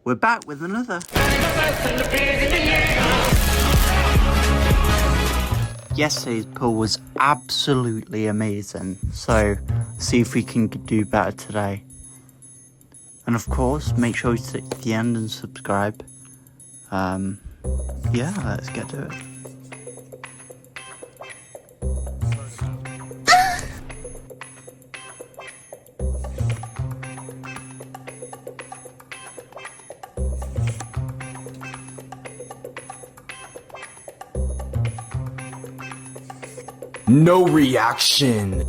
We're back with another. Yesterday's pull was absolutely amazing, so see if we can do better today. And of course, make sure you stick to the end and subscribe. Yeah, let's get to it. No reaction.